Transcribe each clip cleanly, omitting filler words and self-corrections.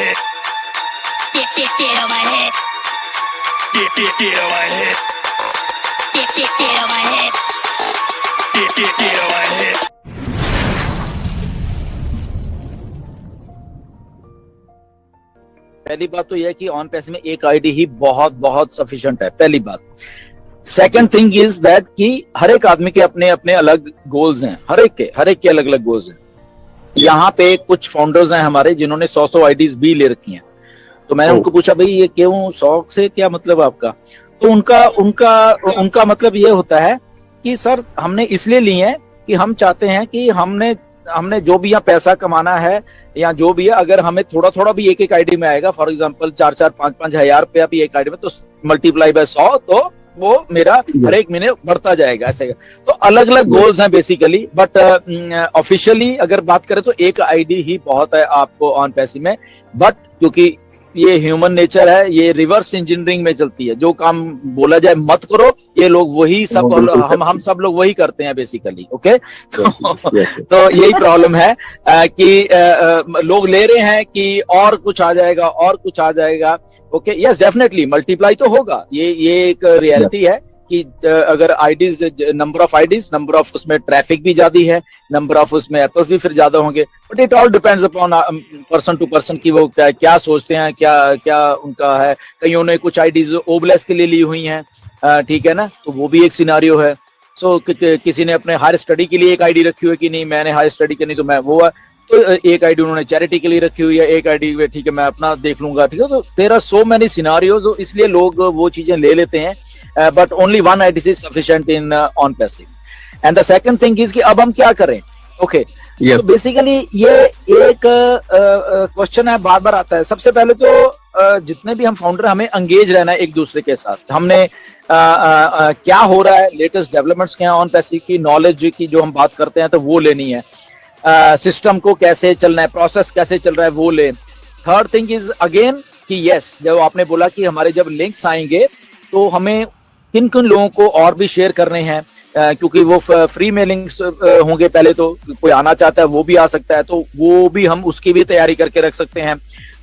head. Get on my head. Get on my head. Get on my head. Get on my head. पहली बात तो यह है कि ऑन पैसे में एक आईडी ही बहुत बहुत सफिशिएंट है, पहली बात। सेकंड थिंग इज दैट कि हर एक आदमी के अपने अपने अलग गोल्स हैं, हर एक के अलग अलग गोल्स हैं। यहाँ पे कुछ फाउंडर्स हैं हमारे जिन्होंने 100 आईडीज भी ले रखी हैं, तो मैंने उनको पूछा भाई ये क्यों, 100 से क्या मतलब आपका? तो उनका मतलब ये होता है कि सर हमने इसलिए ली है कि हम चाहते हैं कि हमने जो भी यहाँ पैसा कमाना है या जो भी है, अगर हमें थोड़ा थोड़ा भी एक आईडी में आएगा, फॉर एग्जांपल 4-4, 5-5 हजार रुपया भी एक आईडी में, तो मल्टीप्लाई बाय 100 तो वो मेरा हर एक महीने बढ़ता जाएगा ऐसे। तो अलग अलग गोल्स हैं बेसिकली, बट ऑफिशियली अगर बात करें तो एक आईडी ही बहुत है आपको ऑन पैसे में। बट क्योंकि ये ह्यूमन नेचर है, ये रिवर्स इंजीनियरिंग में चलती है, जो काम बोला जाए मत करो, ये लोग वही सब, हम सब लोग वही करते हैं बेसिकली। ओके, तो यही प्रॉब्लम है कि लोग ले रहे हैं कि और कुछ आ जाएगा, और कुछ आ जाएगा। ओके, यस डेफिनेटली मल्टीप्लाई तो होगा, ये एक रियलिटी है कि अगर IDs, number of IDs, number of उसमें ट्रैफिक भी ज्यादा है, नंबर ऑफ उसमें एप्पल्स भी फिर ज्यादा होंगे। But it all depends upon person to person की वो क्या सोचते हैं, क्या उनका है। कईयों ने कुछ आईडीज ओबलेस के लिए ली हुई हैं, ठीक है ना, तो वो भी एक सिनारियो है। सो किसी ने अपने हायर स्टडी के लिए एक आईडी रखी हुई है कि नहीं मैंने हायर स्टडी करनी तो मैं वो है, तो एक आईडी उन्होंने चैरिटी के लिए रखी हुई है, एक आईडी ठीक है मैं अपना देख लूंगा, ठीक है। तो there are so many scenarios, इसलिए लोग वो चीजें ले लेते हैं। But only one ID is sufficient in on passive. And the second thing is कि अब हम क्या करें। ओके, तो बेसिकली ये एक क्वेश्चन है, बार बार आता है। सबसे पहले तो जितने भी हम फाउंडर, हमें एंगेज रहना है एक दूसरे के साथ। हमने क्या हो रहा है, लेटेस्ट डेवलपमेंट्स क्या है ऑन पैसिव की, नॉलेज की जो हम बात करते हैं तो वो लेनी है। सिस्टम को कैसे चलना है, प्रोसेस कैसे चल रहा है वो ले। थर्ड थिंग इज अगेन कि यस, जब आपने बोला कि हमारे जब लिंक्स आएंगे तो हमें किन किन लोगों को और भी शेयर करने हैं, क्योंकि वो फ्री में लिंक्स होंगे। पहले तो कोई आना चाहता है वो भी आ सकता है, तो वो भी हम उसकी भी तैयारी करके रख सकते हैं।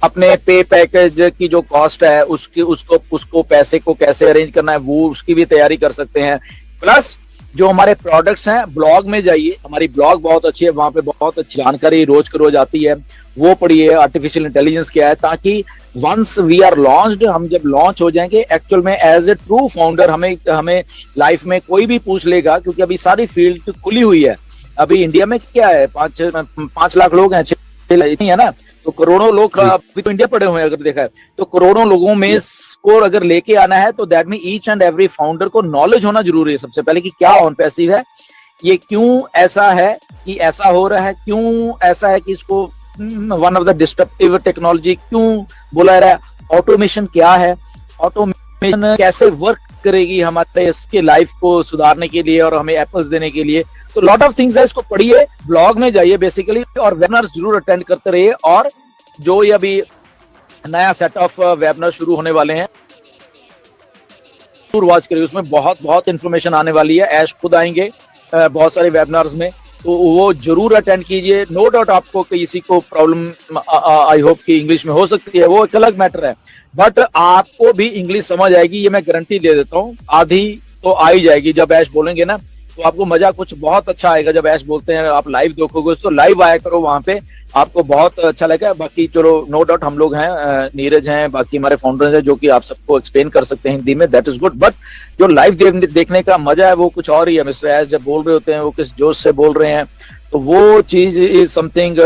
अपने पे पैकेज की जो कॉस्ट है उसको पैसे को कैसे अरेंज करना है वो उसकी भी तैयारी कर सकते हैं। प्लस जो हमारे प्रोडक्ट्स हैं, ब्लॉग में जाइए, हमारी ब्लॉग बहुत अच्छी है, वहां पे बहुत अच्छी जानकारी रोज के रोज आती है, वो पढ़िए। आर्टिफिशियल इंटेलिजेंस क्या है, ताकि वंस वी आर लॉन्च्ड, हम जब लॉन्च हो जाएंगे एक्चुअल में एज ए ट्रू फाउंडर, हमें लाइफ में कोई भी पूछ लेगा, क्योंकि अभी सारी फील्ड खुली हुई है। अभी इंडिया में क्या है, 5 लाख लोग हैं, 6 लाख है ना, तो करोड़ों लोग अभी तो इंडिया पड़े हुए हैं अगर देखा है तो। करोड़ों लोगों में स्कोर अगर लेके आना है तो that mean each and every founder को नॉलेज होना जरूरी है सबसे पहले, कि क्या ऑन पैसिव है, ये क्यों ऐसा है कि ऐसा हो रहा है, क्यों ऐसा है कि इसको one of the disruptive technology क्यों बोला रहा है, ऑटोमेशन क्या है, ऑटोमेशन कैसे वर्क करेगी हमारे इसके लाइफ को सुधारने के लिए और हमें एप्पल्स देने के लिए। तो लॉट ऑफ थिंग्स है, इसको पढ़िए, ब्लॉग में जाइए बेसिकली, और वेबिनार्स जरूर अटेंड करते रहिए। और जो ये अभी नया सेट ऑफ वेबिनार शुरू होने वाले हैं जरूर वॉच करिए, उसमें बहुत इंफॉर्मेशन आने वाली है। ऐश खुद आएंगे बहुत सारे वेबिनार्स में, तो वो जरूर अटेंड कीजिए। नो डाउट आपको किसी को प्रॉब्लम आई होप कि इंग्लिश में हो सकती है, वो एक अलग मैटर है, बट आपको भी इंग्लिश समझ आएगी, ये मैं गारंटी दे देता हूँ। आधी तो आ ही जाएगी जब ऐश बोलेंगे ना, तो आपको मजा कुछ बहुत अच्छा आएगा। जब ऐश बोलते हैं आप लाइव देखोगे तो लाइव आया करो, वहां पे आपको बहुत अच्छा लगेगा। बाकी चलो नो डाउट हम लोग हैं, नीरज हैं, बाकी हमारे फाउंडर्स हैं जो कि आप सबको एक्सप्लेन कर सकते हैं हिंदी में, दैट इज गुड। बट जो लाइव देखने का मजा है वो कुछ और ही है। मिस्टर ऐश जब बोल रहे होते हैं वो किस जोश से बोल रहे हैं, तो वो चीज इज समथिंग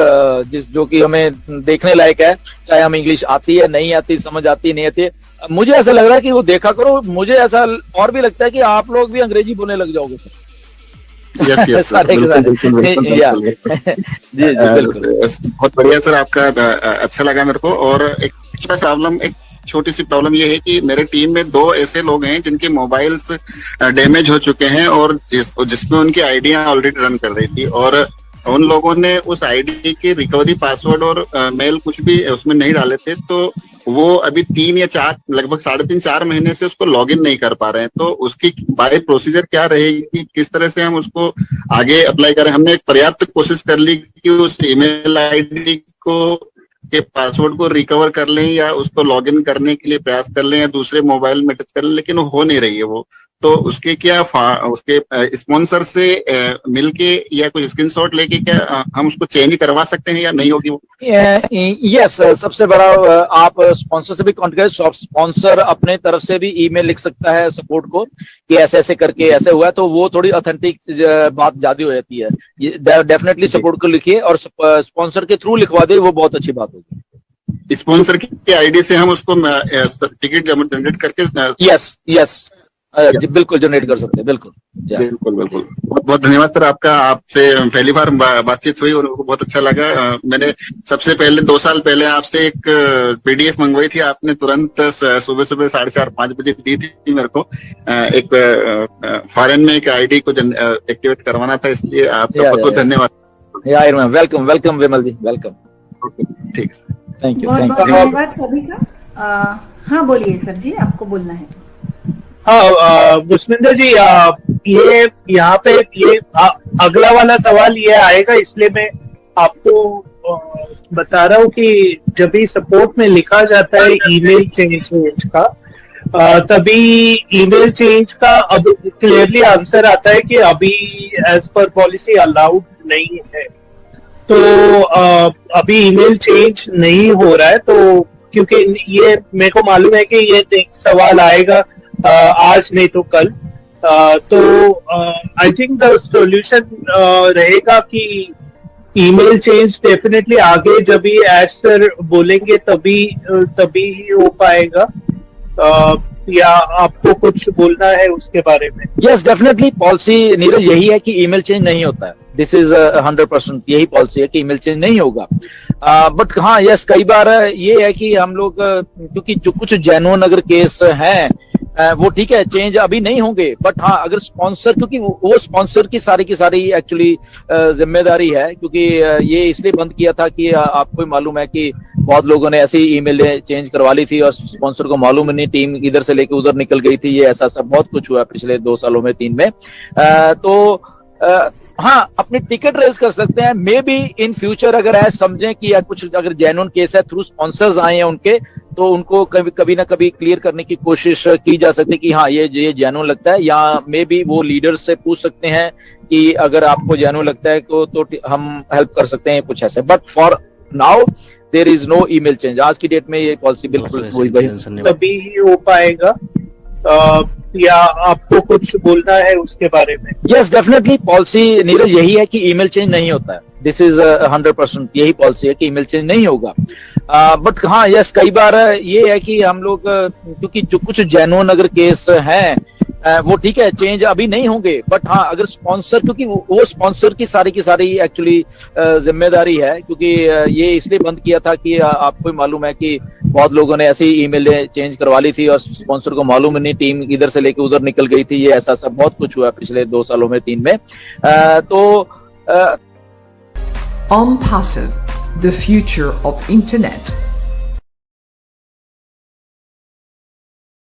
जो कि हमें देखने लायक है, चाहे हम इंग्लिश आती है नहीं आती, समझ आती है नहीं आती है। मुझे ऐसा लग रहा है कि वो देखा करो, मुझे ऐसा और भी लगता है कि आप लोग भी अंग्रेजी बोलने लग जाओगे। यस सारे जी बिल्कुल, बहुत बढ़िया सर, आपका अच्छा लगा मेरे को। और एक छोटी सी प्रॉब्लम ये है कि मेरे टीम में 2 ऐसे लोग हैं जिनके मोबाइल्स डैमेज हो चुके हैं और जिसमें उनकी आईडियां ऑलरेडी रन कर रही थी, और उन लोगों ने उस आईडी के रिकवरी पासवर्ड और मेल कुछ भी उसमें नहीं डाले थे, तो वो अभी 3 या 4 लगभग 3.5-4 महीने से उसको लॉगिन नहीं कर पा रहे हैं। तो उसकी बाय प्रोसीजर क्या रहेगी, किस तरह से हम उसको आगे अप्लाई करें? हमने एक पर्याप्त कोशिश कर ली कि उस ईमेल आईडी को के पासवर्ड को रिकवर कर लें या उसको लॉगिन करने के लिए प्रयास कर लें या दूसरे मोबाइल में टच कर लें, लेकिन वो हो नहीं रही है वो। तो उसके क्या उसके स्पॉन्सर से मिलके या कोई स्क्रीनशॉट लेके क्या हम उसको चेंज करवा सकते हैं या नहीं होगी वो? यस, सबसे बड़ा आप स्पॉन्सर से भी कॉन्टेक्ट करें। स्पॉन्सर अपने तरफ से भी ईमेल लिख सकता है सपोर्ट को कि ऐसे ऐसे करके ऐसे हुआ है, तो वो थोड़ी ऑथेंटिक बात ज्यादा हो जाती है। डेफिनेटली सपोर्ट को लिखिए और स्पॉन्सर के थ्रू लिखवा दे, वो बहुत अच्छी बात होगी। स्पॉन्सर की आईडी से हम उसको टिकट जनरेट करके यस यस बिल्कुल जनरेट कर सकते हैं, बिल्कुल बिल्कुल बिल्कुल। बहुत बहुत धन्यवाद सर आपका। आपसे पहली बार बातचीत हुई और बहुत अच्छा लगा। मैंने सबसे पहले 2 साल पहले आपसे एक पीडीएफ मंगवाई थी, आपने तुरंत सुबह 4:30-5 बजे दी थी मेरे को। एक फॉरेन में एक आईडी को एक्टिवेट करवाना था, इसलिए आपका बहुत बहुत धन्यवाद। वेलकम वेलकम विमल जी, वेलकम। ठीक, थैंक यू। बहुत बहुत धन्यवाद सभी का। हाँ बोलिए सर जी, आपको बोलना है। हाँ मुस्मिंदर जी, ये यहाँ पे ये अगला वाला सवाल ये आएगा, इसलिए मैं आपको बता रहा हूँ कि जब भी सपोर्ट में लिखा जाता है ईमेल चेंज का, तभी ईमेल चेंज का अब क्लियरली आंसर आता है कि अभी एज पर पॉलिसी अलाउड नहीं है। तो अभी ईमेल चेंज नहीं हो रहा है, तो क्योंकि ये मेरे को मालूम है कि ये सवाल आएगा आज नहीं तो कल, तो आई थिंक द सॉल्यूशन रहेगा कि ईमेल चेंज डेफिनेटली आगे जब भी एज सर बोलेंगे तभी ही हो पाएगा, या आपको कुछ बोलना है उसके बारे में? यस, डेफिनेटली पॉलिसी नीरज यही है कि ईमेल चेंज नहीं होता है। दिस इज 100% यही पॉलिसी है कि ईमेल चेंज नहीं होगा। बट हाँ यस, कई बार ये है कि हम लोग क्योंकि जो कुछ जेन्युइन अगर केस हैं वो ठीक है चेंज अभी नहीं होंगे, बट हाँ अगर स्पॉन्सर, क्योंकि वो स्पॉन्सर की सारी एक्चुअली जिम्मेदारी है, क्योंकि ये इसलिए बंद किया था कि आपको मालूम है कि बहुत लोगों ने ऐसी ईमेल चेंज करवा ली थी और स्पॉन्सर को मालूम नहीं, टीम इधर से लेके उधर निकल गई थी। ये ऐसा सब बहुत कुछ हुआ पिछले 2 सालों में 3 में। तो हाँ अपनी टिकट रेज कर सकते हैं। मे बी इन फ्यूचर अगर ऐसा समझें कि या कुछ अगर जेन्युइन केस है थ्रू स्पॉन्सर्स आए हैं उनके, तो उनको कभी ना कभी क्लियर करने की कोशिश की जा सकती है कि हाँ ये जेन्युइन लगता है, या मे बी वो लीडर्स से पूछ सकते हैं कि अगर आपको जेन्युइन लगता है तो हम हेल्प कर सकते हैं कुछ ऐसे। But for now there is no email change. आज की डेट में ये पॉलिसी बिल्कुल तभी ही हो पाएगा, या आपको कुछ बोलना है उसके बारे में? यस, डेफिनेटली पॉलिसी नीरज यही है कि ईमेल चेंज नहीं होता है। दिस इज 100% यही पॉलिसी है कि ईमेल चेंज नहीं होगा। बट हाँ यस, कई बार ये है कि हम लोग क्योंकि जो कुछ जेन्युइन अगर केस हैं वो ठीक है चेंज अभी नहीं होंगे, बट हाँ अगर स्पॉन्सर, क्योंकि वो स्पॉन्सर की सारी एक्चुअली जिम्मेदारी है, क्योंकि ये इसलिए बंद किया था कि आपको मालूम है कि बहुत लोगों ने ऐसी ईमेल चेंज करवा ली थी और स्पॉन्सर को मालूम नहीं, टीम इधर से लेके उधर निकल गई थी। ये ऐसा सब बहुत कुछ हुआ पिछले 2 सालों में 3 में। तो OnPassive, the future of internet.